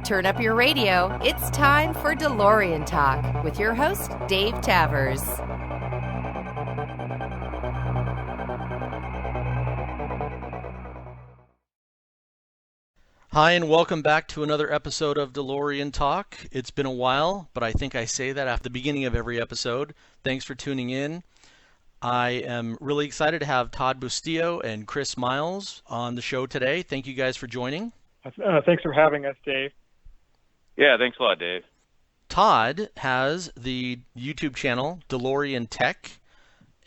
Turn up your radio. It's time for DeLorean Talk with your host, Dave Tavers. Hi, and welcome back to another episode of DeLorean Talk. It's been a while, but I think I say that after the beginning of every episode. Thanks for tuning in. I am really excited to have Todd Bustillo and Chris Miles on the show today. Thank you guys for joining. Thanks for having us, Dave. Yeah, thanks a lot, Dave. Todd has the YouTube channel DeLorean Tech,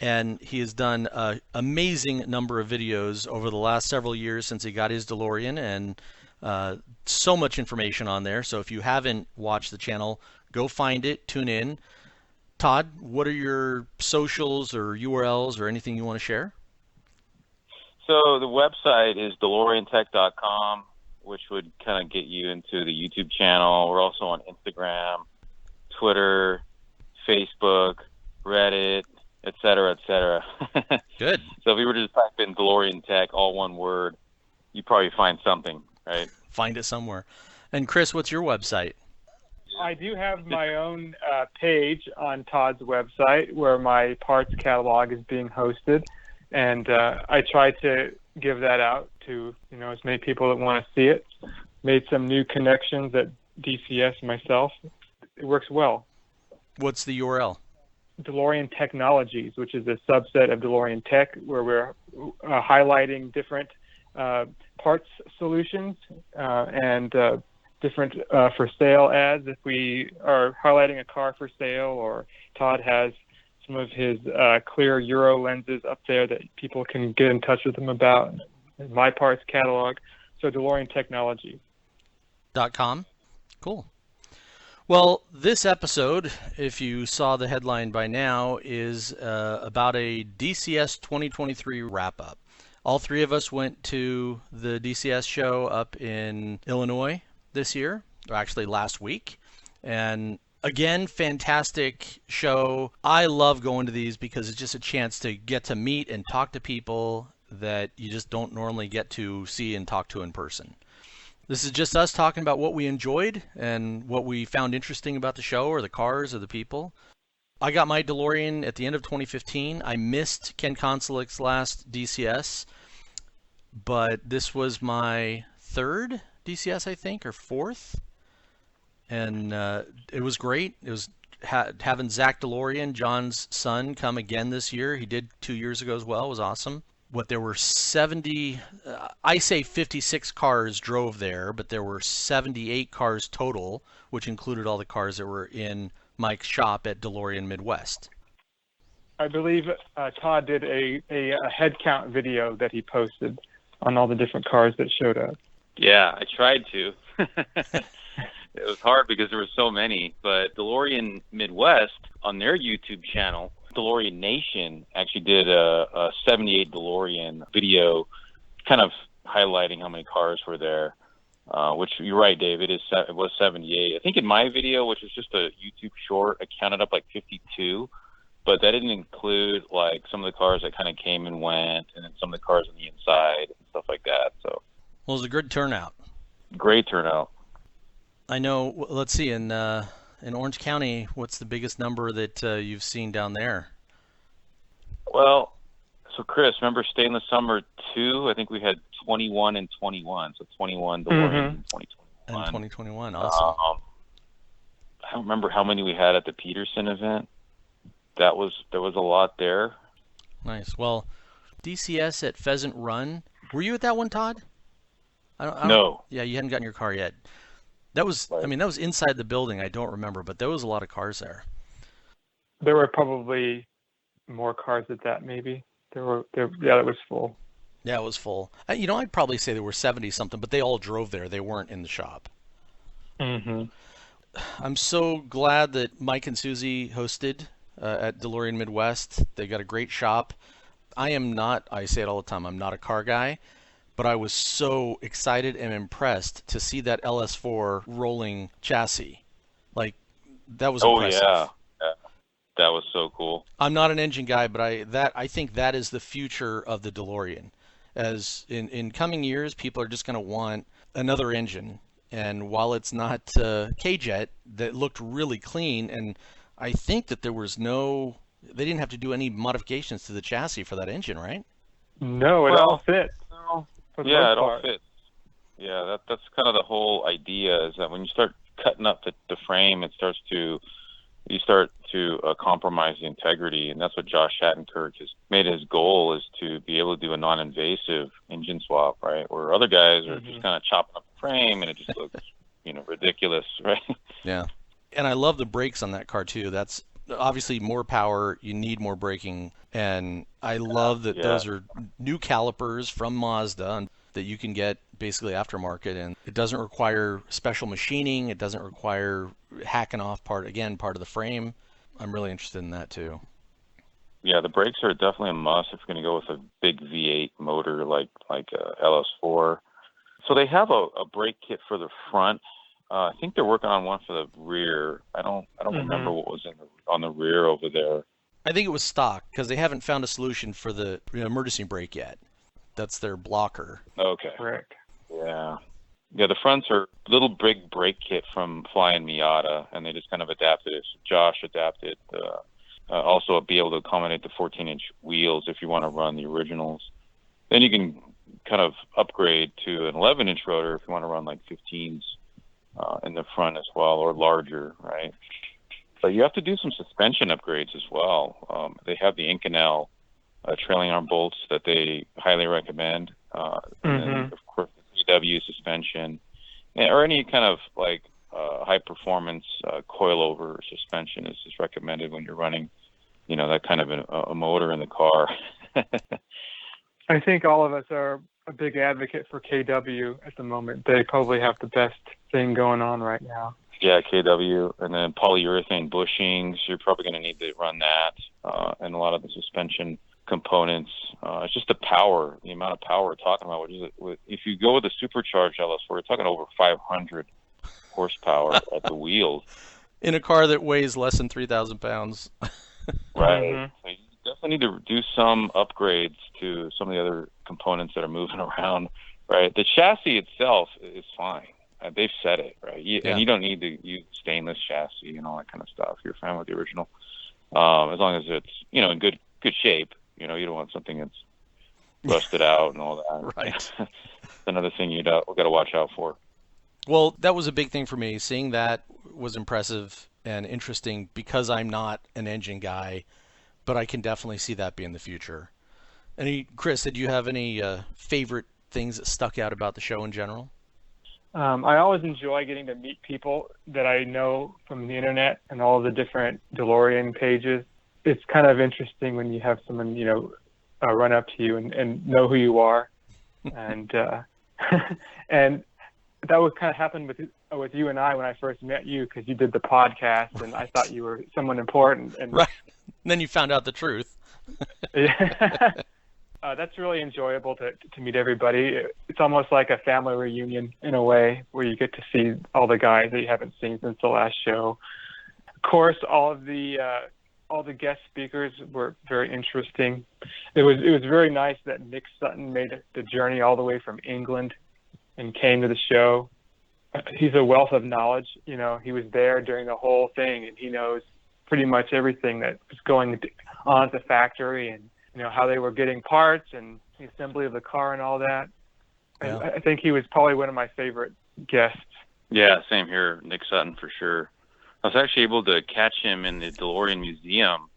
and he has done an amazing number of videos over the last several years since he got his DeLorean, and so much information on there. So if you haven't watched the channel, go find it, tune in. Todd, what are your socials or URLs or anything you want to share? So the website is DeLoreanTech.com, which would kind of get you into the YouTube channel. We're also on Instagram, Twitter, Facebook, Reddit, et cetera, et cetera. Good. So if you were to just type in DeLorean Tech, all one word, you'd probably find something, right? Find it somewhere. And Chris, what's your website? I do have my own page on Todd's website where my parts catalog is being hosted, and I try to give that out to as many people that want to see it. Made some new connections at DCS myself. It works well. What's the URL? DeLorean Technologies, which is a subset of DeLorean Tech, where we're highlighting different parts solutions and different for sale ads. If we are highlighting a car for sale, or Todd has some of his clear Euro lenses up there that people can get in touch with him about, my parts catalog. So DeLorean Technology. .com. Cool. Well, this episode, if you saw the headline by now, is about a DCS 2023 wrap-up. All three of us went to the DCS show up in Illinois this year, or actually last week. And again, fantastic show. I love going to these because it's just a chance to get to meet and talk to people that you just don't normally get to see and talk to in person. This is just us talking about what we enjoyed and what we found interesting about the show, or the cars, or the people. I got my DeLorean at the end of 2015. I missed Ken Konsolik's last DCS, but this was my third DCS, I think, or fourth. And it was great. It was having Zach DeLorean, John's son, come again this year. He did 2 years ago as well. It was awesome. There were 70, I say 56 cars drove there, but there were 78 cars total, which included all the cars that were in Mike's shop at DeLorean Midwest. I believe Todd did a head count video that he posted on all the different cars that showed up. Yeah, I tried to. It was hard because there were so many, but DeLorean Midwest on their YouTube channel, DeLorean Nation, actually did a 78 DeLorean video kind of highlighting how many cars were there, which you're right, Dave, it was 78. I think in my video, which was just a YouTube short, I counted up like 52, but that didn't include like some of the cars that kind of came and went, and then some of the cars on the inside and stuff like that. So, well, it was a good turnout. Great turnout. I know. Let's see. In Orange County, what's the biggest number that you've seen down there? Well, so Chris, remember Stainless Summer 2? I think we had 21 and 21. So 21 DeLorean in 2021. And 2021, awesome. I don't remember how many we had at the Peterson event. There was a lot there. Nice. Well, DCS at Pheasant Run. Were you at that one, Todd? I don't, no. Yeah, you hadn't gotten your car yet. That was, I mean, that was inside the building. I don't remember, but there was a lot of cars there. There were probably more cars at that, maybe. Yeah, it was full. Yeah, it was full. I'd probably say there were 70-something, but they all drove there. They weren't in the shop. Mm-hmm. I'm so glad that Mike and Susie hosted at DeLorean Midwest. They got a great shop. I say it all the time, I'm not a car guy, but I was so excited and impressed to see that LS4 rolling chassis. Like, that was impressive. Yeah. That was so cool. I'm not an engine guy, but I think that is the future of the DeLorean. As in coming years, people are just going to want another engine. And while it's not K-Jet, that looked really clean. And I think that they didn't have to do any modifications to the chassis for that engine, right? No, it all fits. Yeah, it all fits. Yeah, that's kind of the whole idea, is that when you start cutting up the frame, you start to compromise the integrity, and that's what Josh Shattenkirk has made his goal, is to be able to do a non-invasive engine swap, right? Where other guys are just kind of chopping up the frame, and it just looks, ridiculous, right? Yeah, and I love the brakes on that car too. That's obviously more power. You need more braking, and I love that those are new calipers from Mazda that you can get basically aftermarket, and it doesn't require special machining. It doesn't require hacking off part of the frame. I'm really interested in that too. Yeah, the brakes are definitely a must if you're going to go with a big V8 motor like a LS4. So they have a brake kit for the front. I think they're working on one for the rear. I don't remember what was on the rear over there. I think it was stock, because they haven't found a solution for the emergency brake yet. That's their blocker. Okay. Correct. Yeah. Yeah, the fronts are a little big brake kit from Flying Miata, and they just kind of adapted it. So Josh adapted also be able to accommodate the 14-inch wheels if you want to run the originals. Then you can kind of upgrade to an 11-inch rotor if you want to run like 15s in the front as well, or larger, right? But you have to do some suspension upgrades as well. They have the Inconel trailing arm bolts that they highly recommend. And then, of course, the CW suspension, or any kind of like high performance coilover suspension is just recommended when you're running, that kind of a motor in the car. I think all of us are a big advocate for KW at the moment. They probably have the best thing going on right now. Yeah, KW, and then polyurethane bushings. You're probably going to need to run that, and a lot of the suspension components. It's just the amount of power we're talking about. If you go with a supercharged LS4, we're talking over 500 horsepower at the wheels. In a car that weighs less than 3,000 pounds. Right. So you definitely need to do some upgrades to some of the other components that are moving around, right? The chassis itself is fine. They've said it, right? And you don't need to use stainless chassis and all that kind of stuff. You're fine with the original. As long as it's, in good shape. You don't want something that's rusted out and all that. Right. That's another thing we've got to watch out for. Well, that was a big thing for me. Seeing that was impressive and interesting, because I'm not an engine guy, but I can definitely see that being the future. Chris, did you have any favorite things that stuck out about the show in general? I always enjoy getting to meet people that I know from the internet and all the different DeLorean pages. It's kind of interesting when you have someone, run up to you and know who you are. And and that would kind of happen with you and I when I first met you, because you did the podcast and I thought you were someone important. And right. And then you found out the truth. Yeah. That's really enjoyable to meet everybody. It's almost like a family reunion in a way, where you get to see all the guys that you haven't seen since the last show. Of course, all the guest speakers were very interesting. It was very nice that Nick Sutton made the journey all the way from England and came to the show. He's a wealth of knowledge. He was there during the whole thing, and he knows pretty much everything that was going on at the factory, and how they were getting parts and the assembly of the car and all that. Yeah. I think he was probably one of my favorite guests. Yeah, same here, Nick Sutton for sure. I was actually able to catch him in the DeLorean Museum.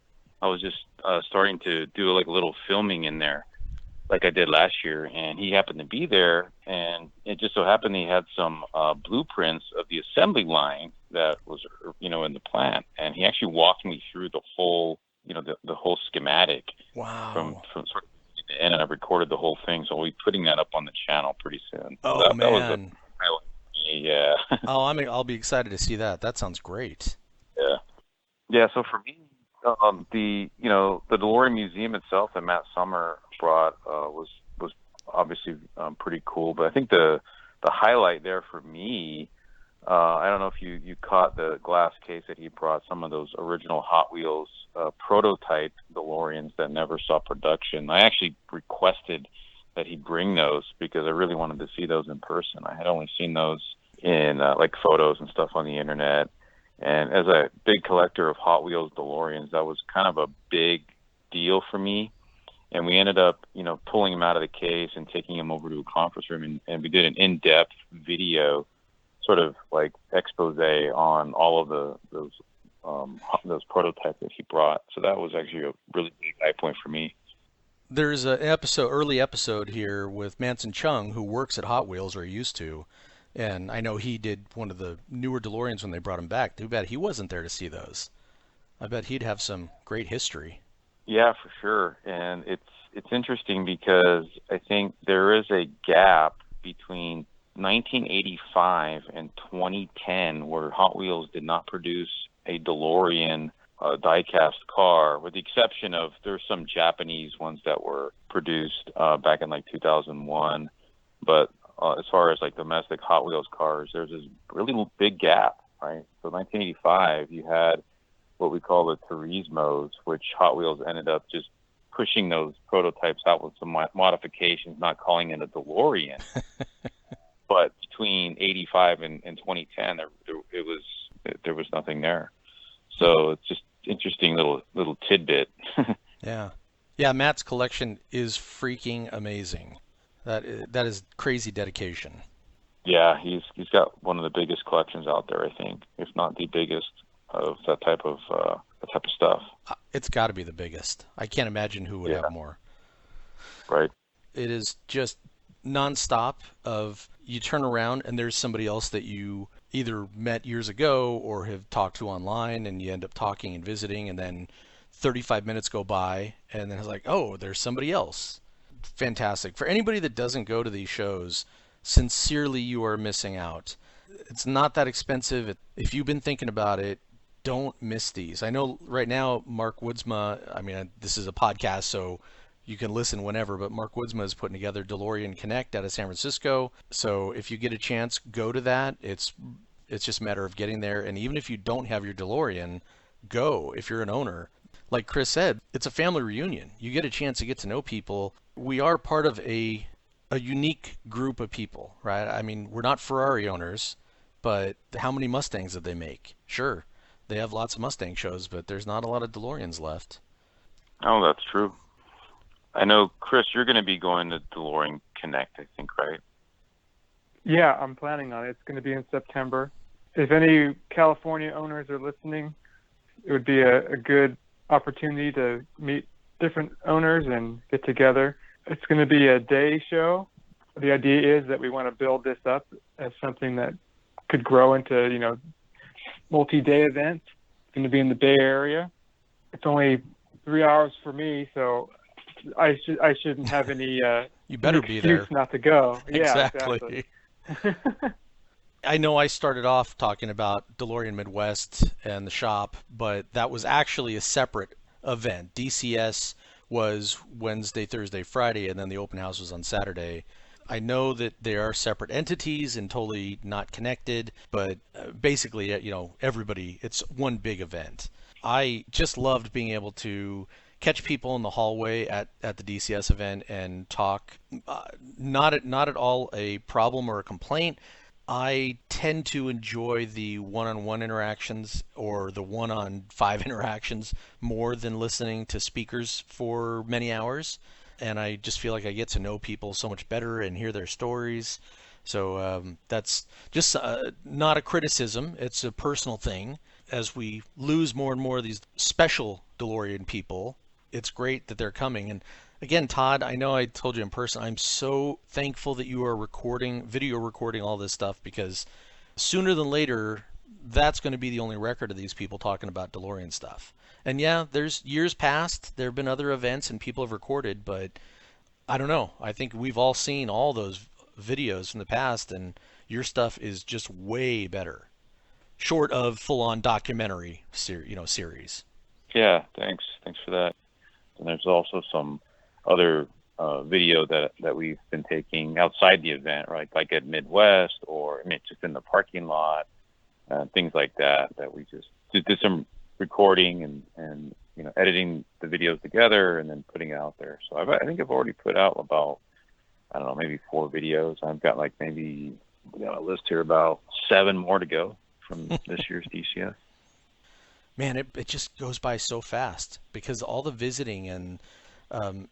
I was just starting to do like a little filming in there, like I did last year, and he happened to be there, and it just so happened he had some blueprints of the assembly line that was, in the plant, and he actually walked me through the whole, the whole schematic. Wow. From sort of the end, and I recorded the whole thing, so we'll be putting that up on the channel pretty soon. Oh, so man. That was yeah. Oh, I'll be excited to see that. That sounds great. Yeah. Yeah, so for me, the DeLorean Museum itself that Matt Sommer brought was obviously pretty cool, but I think the highlight there for me, I don't know if you caught the glass case that he brought, some of those original Hot Wheels prototype DeLoreans that never saw production. I actually requested that he bring those because I really wanted to see those in person. I had only seen those in like photos and stuff on the internet. And as a big collector of Hot Wheels DeLoreans, that was kind of a big deal for me. And we ended up, pulling him out of the case and taking him over to a conference room, and we did an in-depth video, sort of like expose on all of those prototypes that he brought. So that was actually a really big high point for me. There's an early episode here with Manson Chung, who works at Hot Wheels, or he used to, and I know he did one of the newer DeLoreans when they brought him back. Too bad he wasn't there to see those. I bet he'd have some great history. Yeah, for sure. And it's interesting because I think there is a gap between 1985 and 2010 where Hot Wheels did not produce a DeLorean die-cast car, with the exception of there's some Japanese ones that were produced back in like 2001. But as far as like domestic Hot Wheels cars, there's this really big gap, right? So 1985, you had what we call the Turismos, which Hot Wheels ended up just pushing those prototypes out with some modifications, not calling it a DeLorean. But between 85 and 2010, there was nothing there. So it's just interesting little tidbit. Yeah. Matt's collection is freaking amazing. That is crazy dedication. Yeah, he's got one of the biggest collections out there, I think, if not the biggest of that type of stuff. It's got to be the biggest. I can't imagine who would have more. Right. It is just nonstop of you turn around and there's somebody else that you either met years ago or have talked to online, and you end up talking and visiting, and then 35 minutes go by and then it's like, oh, there's somebody else. Fantastic. For anybody that doesn't go to these shows, sincerely, you are missing out. It's not that expensive. If you've been thinking about it, don't miss these. I know right now Mark Woodsma, this is a podcast, so you can listen whenever, but Mark Woodsma is putting together DeLorean Connect out of San Francisco. So if you get a chance, go to that. It's just a matter of getting there. And even if you don't have your DeLorean, go if you're an owner. Like Chris said, it's a family reunion. You get a chance to get to know people. We are part of a unique group of people, right? I mean, we're not Ferrari owners, but how many Mustangs did they make? Sure, they have lots of Mustang shows, but there's not a lot of DeLoreans left. Oh, that's true. I know, Chris, you're going to be going to DeLorean Connect, I think, right? Yeah, I'm planning on it. It's going to be in September. If any California owners are listening, it would be a good opportunity to meet different owners and get together. It's going to be a day show. The idea is that we want to build this up as something that could grow into, multi-day event. It's going to be in the Bay Area. It's only 3 hours for me, so I shouldn't have any you better be there not to go. Exactly. Yeah, exactly. I know I started off talking about DeLorean Midwest and the shop, but that was actually a separate event. DCS was Wednesday, Thursday, Friday, and then the open house was on Saturday. I know that they are separate entities and totally not connected, but basically, everybody, it's one big event. I just loved being able to catch people in the hallway at the DCS event and talk. Not at all a problem or a complaint. I tend to enjoy the one-on-one interactions or the one-on-5 interactions more than listening to speakers for many hours. And I just feel like I get to know people so much better and hear their stories. So that's just not a criticism. It's a personal thing. As we lose more and more of these special DeLorean people, it's great that they're coming. And again, Todd, I know I told you in person, I'm so thankful that you are video recording all this stuff, because sooner than later, that's going to be the only record of these people talking about DeLorean stuff. And yeah, there's years past, there have been other events and people have recorded, but I don't know. I think we've all seen all those videos from the past, and your stuff is just way better, short of full-on documentary series. Yeah, thanks for that. And there's also some other video that we've been taking outside the event, right? Like at Midwest, or just in the parking lot, things like that we just did some recording and editing the videos together and then putting it out there. So I think I've already put out about, I don't know, maybe 4 videos. I've got like maybe we got a list here about 7 more to go from this year's DCS. Man, it just goes by so fast because all the visiting and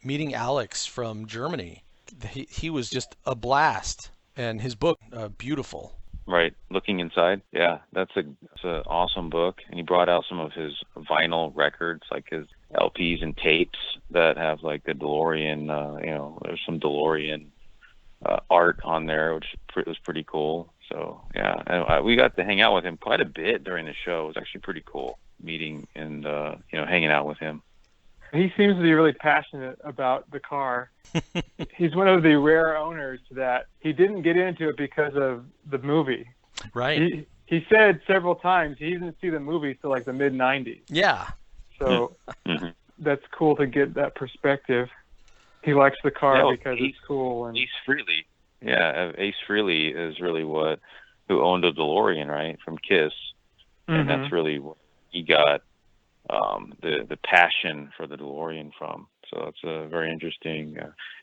meeting Alex from Germany, he was just a blast, and his book, beautiful. Right, Looking Inside. Yeah, that's an awesome book, and he brought out some of his vinyl records, like his LPs and tapes that have like the DeLorean. There's some DeLorean art on there, which was pretty cool. So yeah, and we got to hang out with him quite a bit during the show. It was actually pretty cool meeting and hanging out with him. He seems to be really passionate about the car. He's one of the rare owners that he didn't get into it because of the movie. Right. He said several times he didn't see the movie till like the mid-'90s. Yeah. So that's cool to get that perspective. He likes the car because it's cool. And Ace Frehley. Yeah, Ace Frehley is really who owned a DeLorean, right, from Kiss. And that's really what he got the passion for the DeLorean from. So it's a very interesting.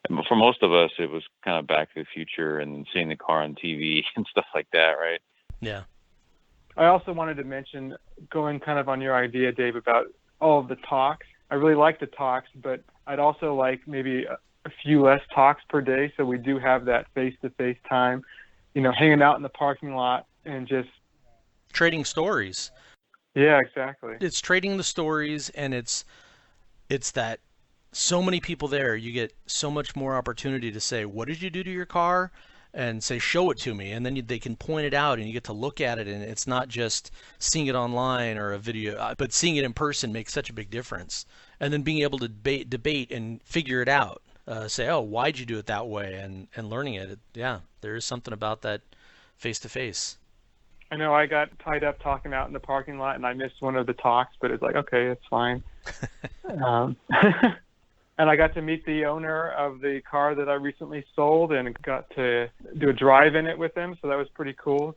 And for most of us, it was kind of Back to the Future and seeing the car on TV and stuff like that, right? Yeah. I also wanted to mention, going kind of on your idea, Dave, about all of the talks. I really like the talks, but I'd also like maybe a few less talks per day, so we do have that face-to-face time, hanging out in the parking lot and just trading stories. Yeah, exactly. It's trading the stories, and it's that so many people there, you get so much more opportunity to say, what did you do to your car? And say, show it to me. And then they can point it out, and you get to look at it, and it's not just seeing it online or a video, but seeing it in person makes such a big difference. And then being able to debate and figure it out. Say, oh, why'd you do it that way? And learning it. Yeah, there is something about that face-to-face. I know I got tied up talking out in the parking lot, and I missed one of the talks, but it's like, okay, it's fine. And I got to meet the owner of the car that I recently sold and got to do a drive in it with him, so that was pretty cool.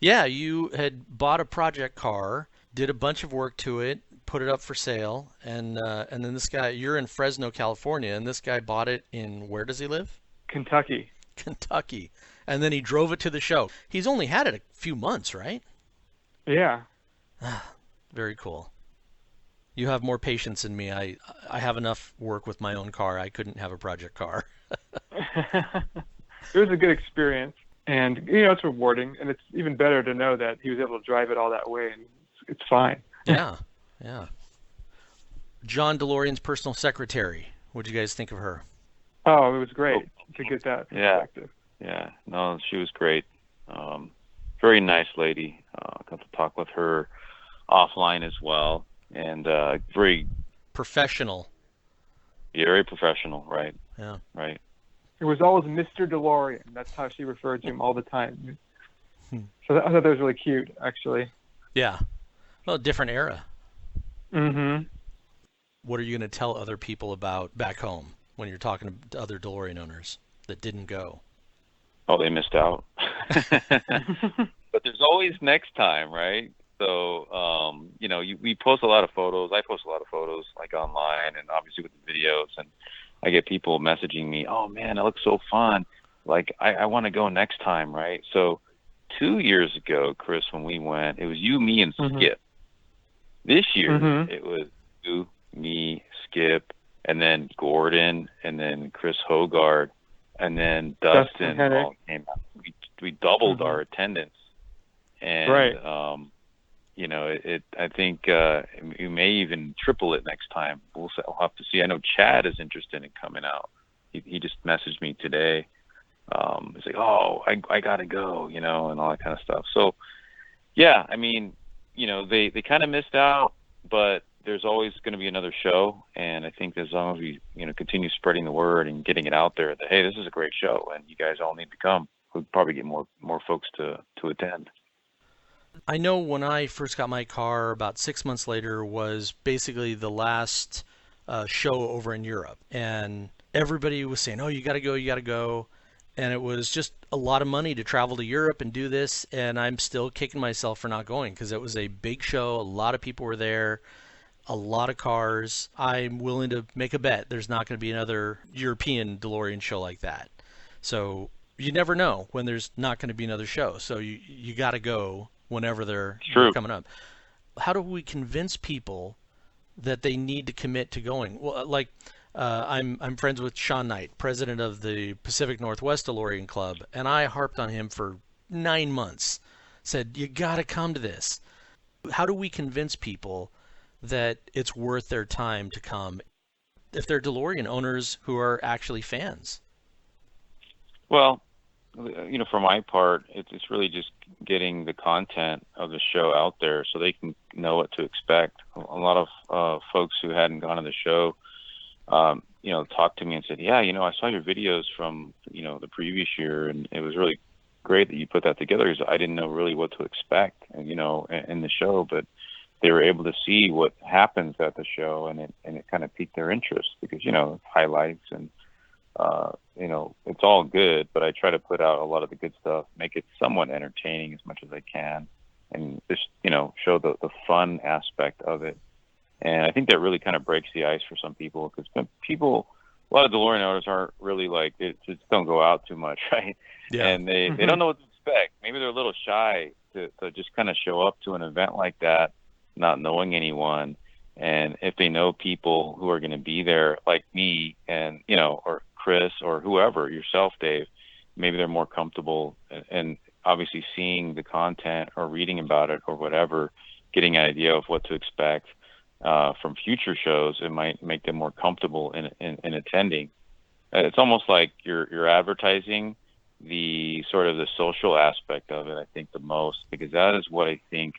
Yeah, you had bought a project car, did a bunch of work to it, put it up for sale, and then this guy, you're in Fresno, California, and this guy bought it in, where does he live? Kentucky. Kentucky. And then he drove it to the show. He's only had it a few months, right? Yeah. Very cool. You have more patience than me. I have enough work with my own car. I couldn't have a project car. It was a good experience, and it's rewarding, and it's even better to know that he was able to drive it all that way, and it's fine. Yeah. John DeLorean's personal secretary. What did you guys think of her? Oh, it was great to get that perspective. Yeah. No, she was great. Very nice lady. Got to talk with her offline as well. And very professional. Yeah, very professional, right? Yeah. Right. It was always Mr. DeLorean. That's how she referred to him all the time. So I thought that was really cute, actually. Yeah. Well, different era. Mm-hmm. What are you going to tell other people about back home when you're talking to other DeLorean owners that didn't go? Oh, they missed out. But there's always next time, right? So, we post a lot of photos. I post a lot of photos, like online and obviously with the videos. And I get people messaging me, oh, man, it looks so fun. Like, I want to go next time, right? So 2 years ago, Chris, when we went, it was you, me, and Skip. This year, it was you, me, Skip, and then Gordon, and then Chris Hogard, and then Dustin all came out. We doubled our attendance. And, right. I think you may even triple it next time. We'll have to see. I know Chad is interested in coming out. He just messaged me today. He's like, oh, I got to go, and all that kind of stuff. So, yeah, I mean, they kind of missed out, but there's always going to be another show. And I think as long as we, continue spreading the word and getting it out there that, hey, this is a great show and you guys all need to come, we'll probably get more folks to attend. I know when I first got my car, about 6 months later, was basically the last show over in Europe. And everybody was saying, oh, you got to go. And it was just a lot of money to travel to Europe and do this. And I'm still kicking myself for not going because it was a big show. A lot of people were there, a lot of cars. I'm willing to make a bet there's not going to be another European DeLorean show like that. So you never know when there's not going to be another show. So you got to go whenever they're True. coming up. How do we convince people that they need to commit to going? Well, like I'm friends with Sean Knight, president of the Pacific Northwest DeLorean Club, and I harped on him for 9 months. Said, you got to come to this. How do we convince people that it's worth their time to come if they're DeLorean owners who are actually fans? Well, for my part, it's really just getting the content of the show out there so they can know what to expect. A lot of folks who hadn't gone to the show, talked to me and said, yeah, I saw your videos from, the previous year, and it was really great that you put that together, because I didn't know really what to expect, in the show, but they were able to see what happens at the show, and it kind of piqued their interest, because, highlights and, it's all good, but I try to put out a lot of the good stuff, make it somewhat entertaining as much as I can, and just, show the fun aspect of it. And I think that really kind of breaks the ice for some people, because a lot of DeLorean owners aren't really they just don't go out too much, right? Yeah. And they don't know what to expect. Maybe they're a little shy to just kind of show up to an event like that, not knowing anyone. And if they know people who are going to be there, like me and, or Chris or whoever, yourself, Dave, maybe they're more comfortable and obviously seeing the content or reading about it or whatever, getting an idea of what to expect from future shows. It might make them more comfortable in attending. It's almost like you're advertising the sort of the social aspect of it, I think, the most, because that is what I think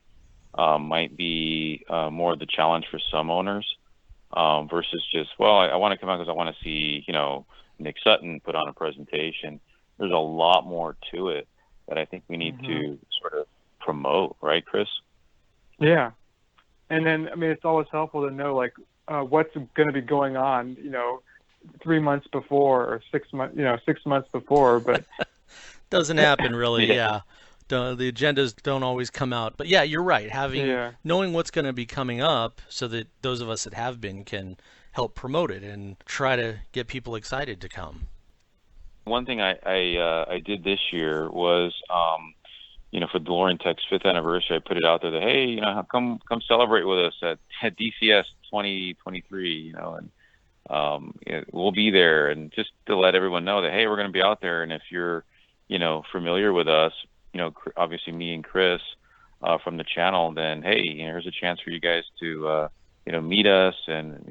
might be more of the challenge for some owners versus just, I want to come out because I want to see, Nick Sutton put on a presentation. There's a lot more to it that I think we need to sort of promote, right, Chris? Yeah. And then, it's always helpful to know, what's going to be going on, 3 months before or 6 months, 6 months before, but doesn't happen really. Yeah. The agendas don't always come out, but yeah, you're right. Knowing what's going to be coming up, so that those of us that have been can help promote it and try to get people excited to come. One thing I did this year was, for DeLorean Tech's 5th anniversary, I put it out there that, hey, come celebrate with us at DCS 2023, and we'll be there, and just to let everyone know that, hey, we're going to be out there, and if you're, familiar with us, obviously me and Chris from the channel, then hey, here's a chance for you guys to meet us and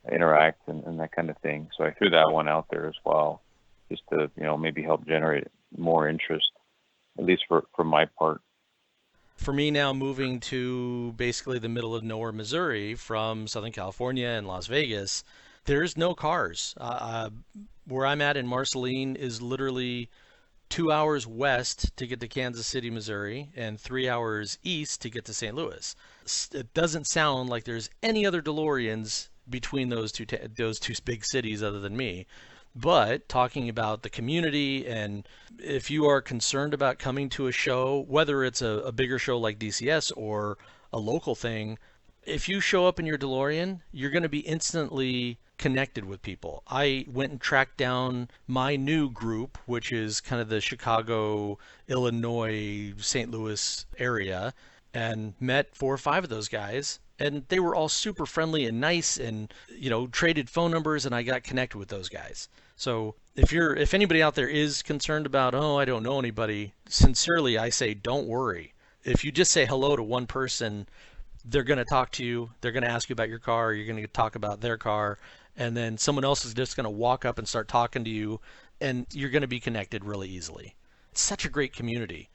interact and that kind of thing. So I threw that one out there as well, just to maybe help generate more interest, at least for my part. For me now, moving to basically the middle of nowhere, Missouri, from Southern California and Las Vegas, there's no cars. Where I'm at in Marceline is literally 2 hours west to get to Kansas City, Missouri, and 3 hours east to get to St. Louis. It doesn't sound like there's any other DeLoreans between those two big cities other than me. But talking about the community, and if you are concerned about coming to a show, whether it's a bigger show like DCS or a local thing, if you show up in your DeLorean, you're going to be instantly connected with people. I went and tracked down my new group, which is kind of the Chicago, Illinois, St. Louis area, and met 4 or 5 of those guys. And they were all super friendly and nice, and traded phone numbers, and I got connected with those guys. So if anybody out there is concerned about, I don't know anybody, sincerely I say, don't worry. If you just say hello to one person, they're going to talk to you. They're going to ask you about your car. You're going to talk about their car, and then someone else is just going to walk up and start talking to you, and you're going to be connected really easily. It's such a great community.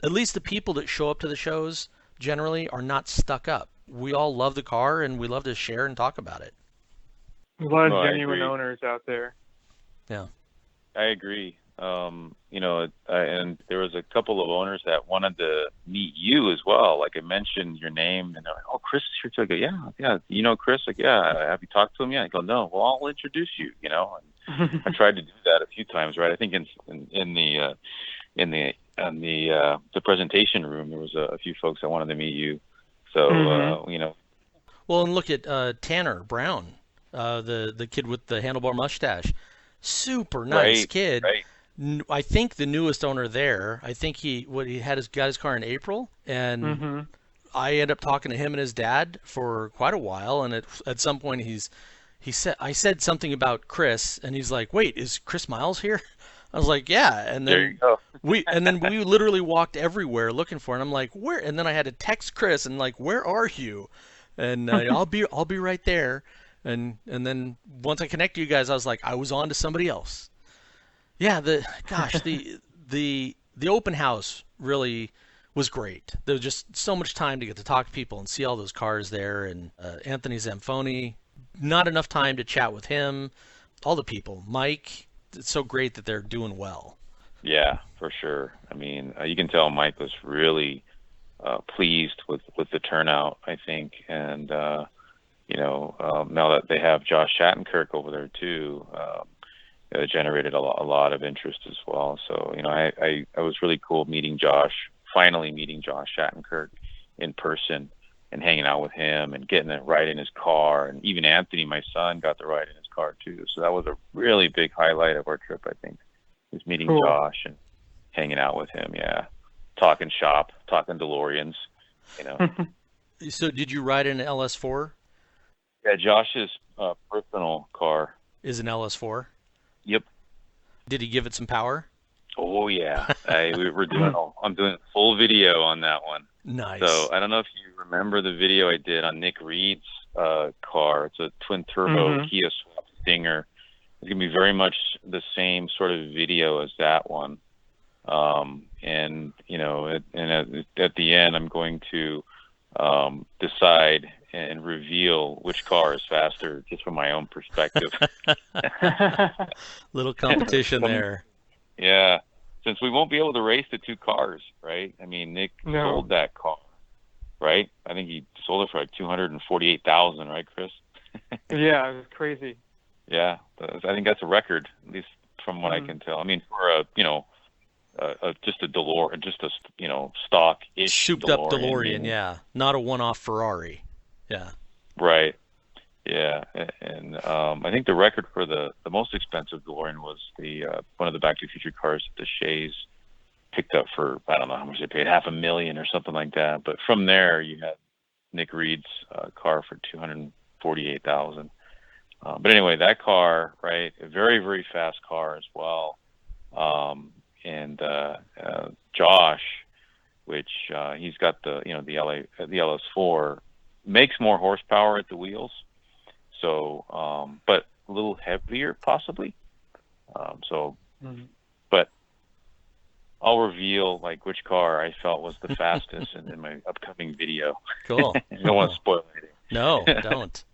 At least the people that show up to the shows generally are not stuck up. We all love the car, and we love to share and talk about it. A lot of genuine owners out there. Yeah, I agree. And there was a couple of owners that wanted to meet you as well. Like, I mentioned your name, and they're like, "Oh, Chris is here too." I go, "Yeah, you know Chris?" Like, "Yeah, have you talked to him yet?" I go, "No." "Well, I'll introduce you." And I tried to do that a few times, right? I think in the presentation room, there was a few folks that wanted to meet you. So Well, and look at Tanner Brown, the kid with the handlebar mustache. Super nice kid. Right. I think the newest owner there. I think he got his car in April, and Mm-hmm. I ended up talking to him and his dad for quite a while. And at some point I said something about Chris, and he's like, "Wait, is Chris Miles here?" I was like, "Yeah." And There you then go. we literally walked everywhere looking for it. And I'm like, "Where?" And then I had to text Chris and like, "Where are you?" And I'll be right there. And then once I connected you guys, I was like, I was on to somebody else. Yeah, the open house really was great. There was just so much time to get to talk to people and see all those cars there. And Anthony Zamfoni, not enough time to chat with him. All the people, Mike. It's so great that they're doing well. Yeah, for sure. I mean, you can tell Mike was really pleased with the turnout, I think, and now that they have Josh Shattenkirk over there too, it generated a lot of interest as well. So I was really cool finally meeting Josh Shattenkirk in person and hanging out with him and getting it right in his car, and even Anthony, my son, got to ride in his car too. So that was a really big highlight of our trip, I think, was meeting Cool. Josh and hanging out with him. Yeah, talking shop, talking DeLoreans. So did you ride in an LS4? Yeah, Josh's personal car. Is an LS4? Yep. Did he give it some power? Oh yeah. I'm doing full video on that one. Nice. So I don't know if you remember the video I did on Nick Reed's car. It's a twin turbo Mhm. Kia swap Stinger. It's gonna be very much the same sort of video as that one. And at the end, I'm going to decide and reveal which car is faster, just from my own perspective. Little competition there. Yeah, since we won't be able to race the two cars, right? I mean, Nick No. sold that car, right? I think he sold it for like $248,000, right, Chris? Yeah, it was crazy. Yeah, I think that's a record, at least from what I can tell. I mean, for just a DeLorean, just a stock-ish Souped up DeLorean, yeah. Not a one-off Ferrari. Yeah. Right. Yeah, and I think the record for the most expensive DeLorean was the one of the Back to the Future cars that the Shays picked up for, I don't know how much they paid, $500,000 or something like that. But from there, you had Nick Reed's car for $248,000. But anyway, that car, right, a very, very fast car as well. And Josh, which he's got the LS4, makes more horsepower at the wheels. So, but a little heavier possibly. But I'll reveal like which car I felt was the fastest in my upcoming video. Cool. I don't want to spoil anything. No, don't.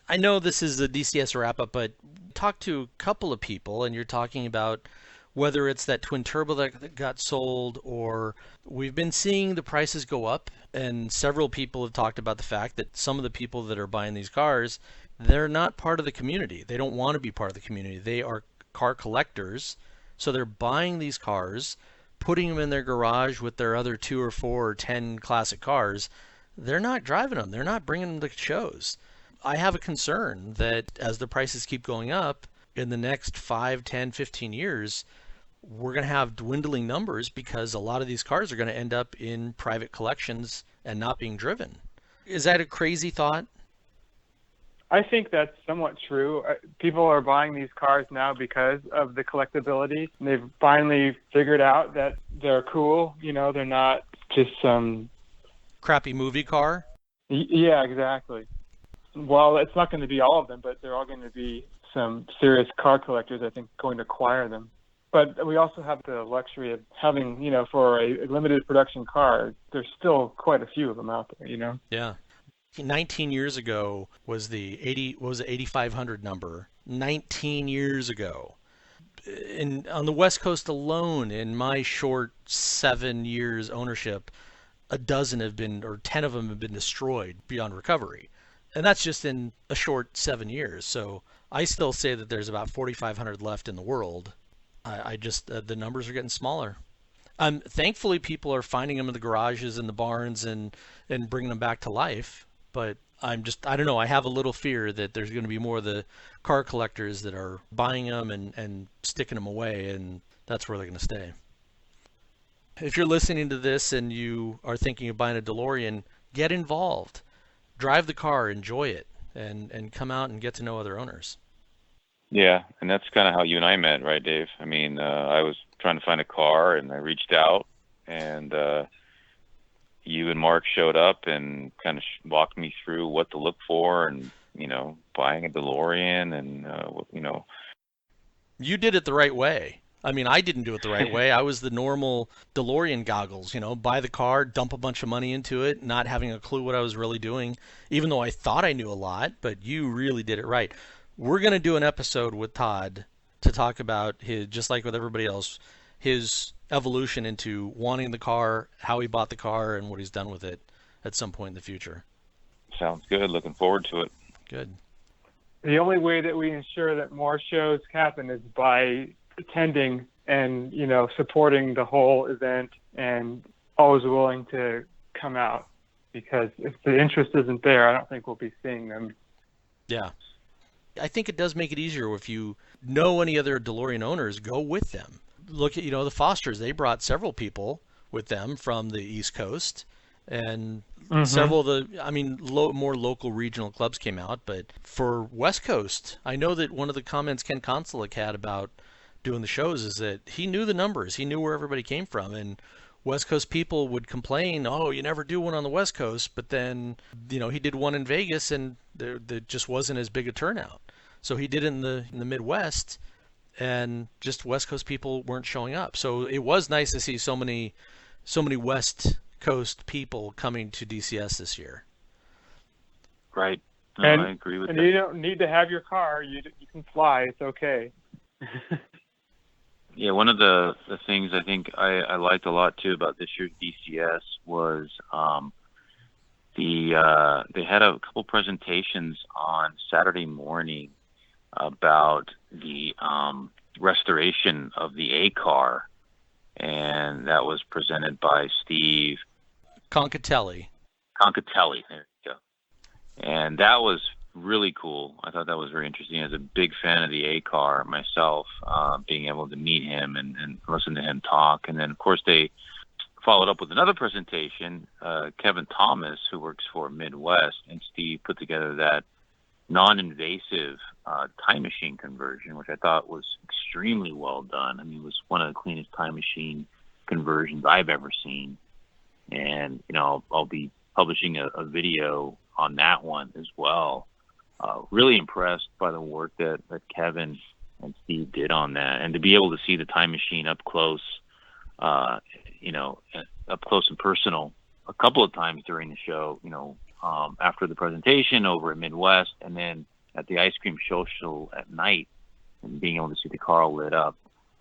I know this is the DCS wrap-up, but talk to a couple of people, and you're talking about whether it's that twin turbo that got sold, or we've been seeing the prices go up, and several people have talked about the fact that some of the people that are buying these cars, they're not part of the community. They don't want to be part of the community. They are car collectors, so they're buying these cars, putting them in their garage with their other 2 or 4 or 10 classic cars. They're not driving them. They're not bringing them to shows. I have a concern that as the prices keep going up, in the next 5, 10, 15 years, we're going to have dwindling numbers because a lot of these cars are going to end up in private collections and not being driven. Is that a crazy thought? I think that's somewhat true. People are buying these cars now because of the collectability. And they've finally figured out that they're cool. They're not just some crappy movie car. Yeah, exactly. Well, it's not going to be all of them, but they're all going to be some serious car collectors, I think, going to acquire them. But we also have the luxury of having, for a limited production car, there's still quite a few of them out there, Yeah. 19 years ago was the 8,500 number. 19 years ago. On the West Coast alone, in my short 7 years ownership, a dozen have been, or 10 of them have been destroyed beyond recovery. And that's just in a short 7 years. So I still say that there's about 4,500 left in the world. I just, the numbers are getting smaller. Thankfully, people are finding them in the garages and the barns and bringing them back to life. But I don't know, I have a little fear that there's going to be more of the car collectors that are buying them and sticking them away. And that's where they're going to stay. If you're listening to this and you are thinking of buying a DeLorean, get involved. Drive the car, enjoy it, and come out and get to know other owners. Yeah, and that's kind of how you and I met, right, Dave? I mean, I was trying to find a car, and I reached out, and you and Mark showed up and kind of walked me through what to look for, and buying a DeLorean, and You did it the right way. I mean, I didn't do it the right way. I was the normal DeLorean goggles, buy the car, dump a bunch of money into it, not having a clue what I was really doing, even though I thought I knew a lot, but you really did it right. We're going to do an episode with Todd to talk about his, just like with everybody else, his evolution into wanting the car, how he bought the car, and what he's done with it at some point in the future. Sounds good. Looking forward to it. Good. The only way that we ensure that more shows happen is by attending and, supporting the whole event and always willing to come out, because if the interest isn't there, I don't think we'll be seeing them. Yeah. I think it does make it easier if you know any other DeLorean owners, go with them. Look at, the Fosters. They brought several people with them from the East Coast, and several of the, more local regional clubs came out. But for West Coast, I know that one of the comments Ken Konsolak had about doing the shows is that he knew the numbers. He knew where everybody came from. And West Coast people would complain, oh, you never do one on the West Coast. But then, he did one in Vegas, and there just wasn't as big a turnout. So he did it in the Midwest, and just West Coast people weren't showing up. So it was nice to see so many West Coast people coming to DCS this year. Right. No, I agree with that. And you don't need to have your car. You can fly. It's okay. Yeah, one of the things I think I liked a lot too about this year's DCS was they had a couple presentations on Saturday morning about the restoration of the A car, and that was presented by Steve Concatelli. There you go. And that was really cool. I thought that was very interesting. As a big fan of the A car myself, being able to meet him and listen to him talk. And then, of course, they followed up with another presentation. Kevin Thomas, who works for Midwest, and Steve put together that non-invasive time machine conversion, which I thought was extremely well done. I mean, it was one of the cleanest time machine conversions I've ever seen. And, I'll be publishing a video on that one as well. Really impressed by the work that Kevin and Steve did on that. And to be able to see the time machine up close, up close and personal a couple of times during the show, after the presentation over at Midwest, and then at the ice cream social at night, and being able to see the car lit up.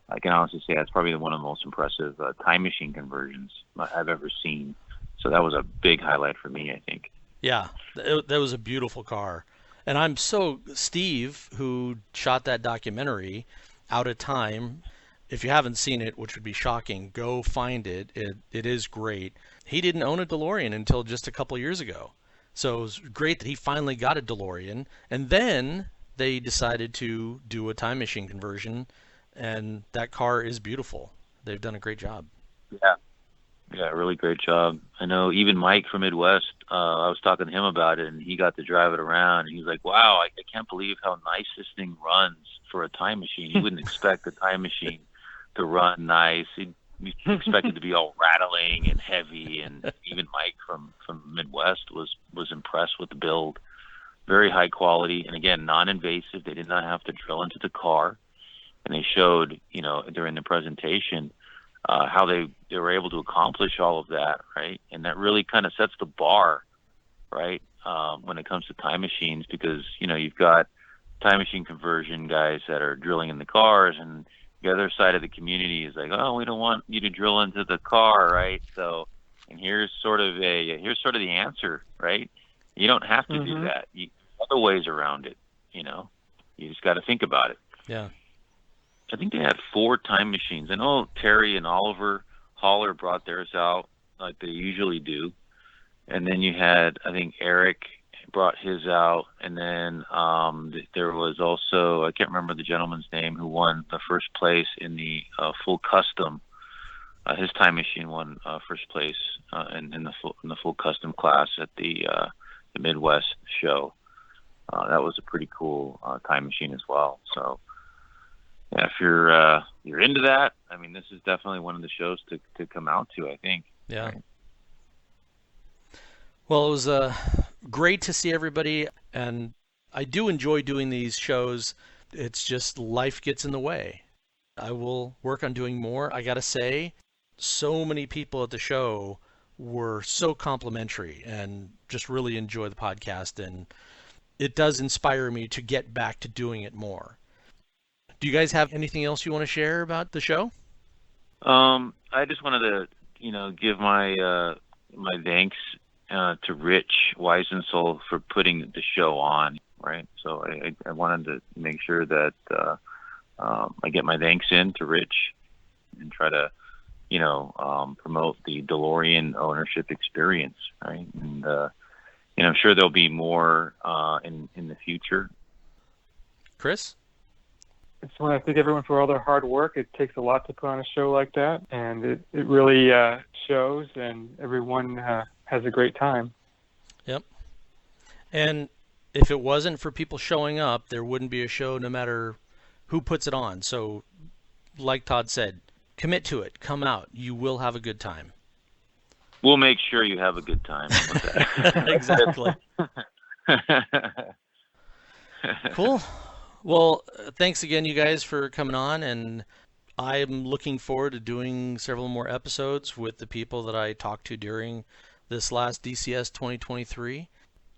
I can honestly say that's probably one of the most impressive time machine conversions I've ever seen. So that was a big highlight for me, I think. Yeah, that was a beautiful car. And I'm Steve, who shot that documentary, Out of Time. If you haven't seen it, which would be shocking, go find it. It is great. He didn't own a DeLorean until just a couple years ago. So it was great that he finally got a DeLorean. And then they decided to do a time machine conversion, and that car is beautiful. They've done a great job. Yeah, really great job. I know even Mike from Midwest, I was talking to him about it, and he got to drive it around, and he was like, wow, I can't believe how nice this thing runs for a time machine. You wouldn't expect a time machine to run nice. He'd expect it to be all rattling and heavy, and even Mike from Midwest was impressed with the build. Very high quality, and again, non-invasive. They did not have to drill into the car, and they showed, during the presentation, how they were able to accomplish all of that, right? And that really kind of sets the bar, right, when it comes to time machines, because, you've got time machine conversion guys that are drilling in the cars, and the other side of the community is like, oh, we don't want you to drill into the car, right? So, and here's sort of the answer, right? You don't have to do that. Other ways around it, You just got to think about it. Yeah. I think they had 4 time machines. I know Terry and Oliver Holler brought theirs out like they usually do. And then you had, I think, Eric brought his out, and then there was also, I can't remember the gentleman's name, who won the first place in the full custom. His time machine won first place in the full custom class at the Midwest show. That was a pretty cool time machine as well. So yeah, if you're into that, I mean, this is definitely one of the shows to come out to, I think. Yeah. Right? Well, it was great to see everybody, and I do enjoy doing these shows. It's just life gets in the way. I will work on doing more. I gotta say, so many people at the show were so complimentary and just really enjoy the podcast, and it does inspire me to get back to doing it more. Do you guys have anything else you want to share about the show? I just wanted to, give my thanks to Rich Weisensoul for putting the show on, right? So I wanted to make sure that I get my thanks in to Rich and try to, promote the DeLorean ownership experience, right? And, I'm sure there'll be more in the future. Chris? I just want to thank everyone for all their hard work. It takes a lot to put on a show like that, and it really shows, and everyone has a great time. Yep. And if it wasn't for people showing up, there wouldn't be a show no matter who puts it on. So, like Todd said, commit to it. Come out. You will have a good time. We'll make sure you have a good time. Exactly. Cool. Well, thanks again, you guys, for coming on, and I'm looking forward to doing several more episodes with the people that I talked to during this last DCS 2023.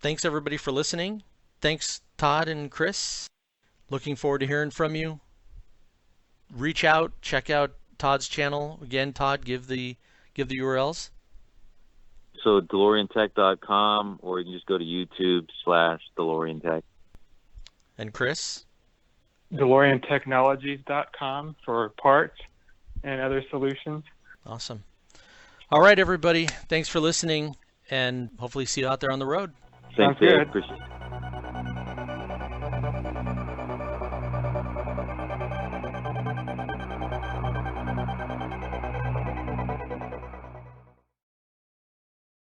Thanks, everybody, for listening. Thanks, Todd and Chris. Looking forward to hearing from you. Reach out, check out Todd's channel. Again, Todd, give the URLs. So DeLoreanTech.com, or you can just go to YouTube/DeLoreanTech. And Chris? DeLoreanTechnologies.com for parts and other solutions. Awesome. All right, everybody. Thanks for listening, and hopefully see you out there on the road. Thanks, Sounds good. Appreciate it.